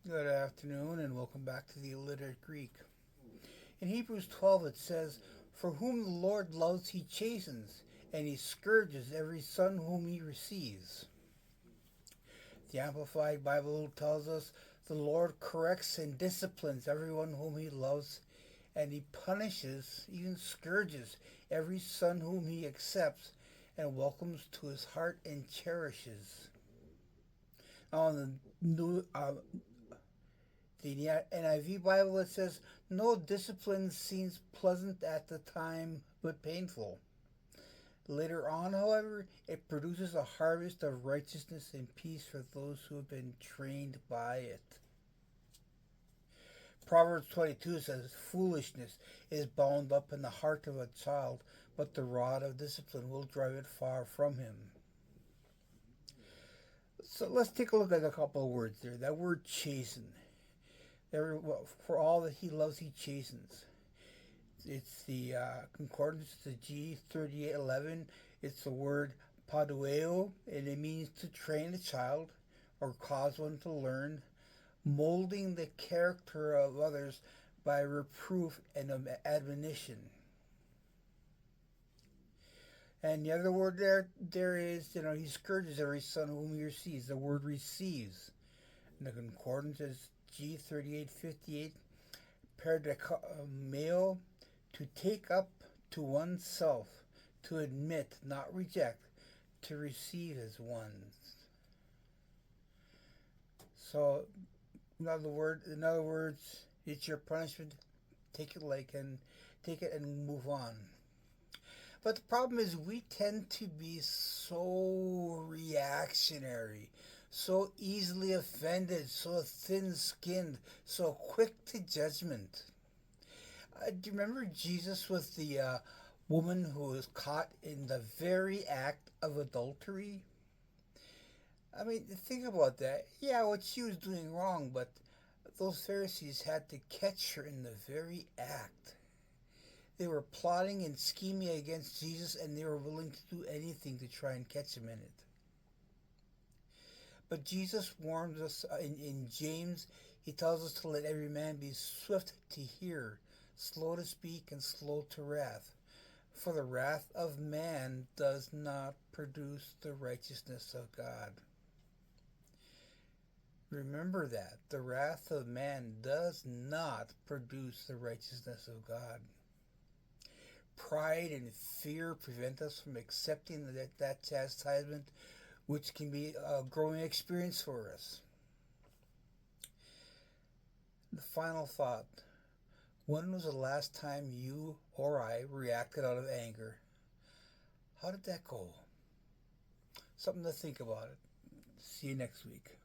Good afternoon and welcome back to the Illiterate Greek. In Hebrews 12 it says, "For whom the Lord loves he chastens, and he scourges every son whom he receives." The Amplified Bible tells us, "The Lord corrects and disciplines everyone whom he loves, and he punishes, even scourges, every son whom he accepts and welcomes to his heart and cherishes." Now, in the NIV Bible, it says, "No discipline seems pleasant at the time, but painful. Later on, however, it produces a harvest of righteousness and peace for those who have been trained by it." Proverbs 22 says, "Foolishness is bound up in the heart of a child, but the rod of discipline will drive it far from him." So let's take a look at a couple of words there. That word chasten. For all that he loves, he chastens. It's the concordance, the G3811. It's the word padueo, and it means to train a child or cause one to learn, molding the character of others by reproof and admonition. And the other word there is, he scourges every son whom he receives. The word receives. And the concordance is G3858, paradoxomeo, to take up to oneself, to admit, not reject, to receive as one's. So, in other words, it's your punishment. Take it and move on. But the problem is, we tend to be so reactionary, so easily offended, so thin skinned, so quick to judgment. Do you remember Jesus with the woman who was caught in the very act of adultery? I mean, think about that. Yeah, what she was doing wrong, but those Pharisees had to catch her in the very act. They were plotting and scheming against Jesus, and they were willing to do anything to try and catch him in it. But Jesus warns us in James, he tells us to let every man be swift to hear, slow to speak, and slow to wrath. For the wrath of man does not produce the righteousness of God. Remember that. The wrath of man does not produce the righteousness of God. Pride and fear prevent us from accepting that chastisement, which can be a growing experience for us. The final thought: when was the last time you or I reacted out of anger? How did that go? Something to think about. See you next week.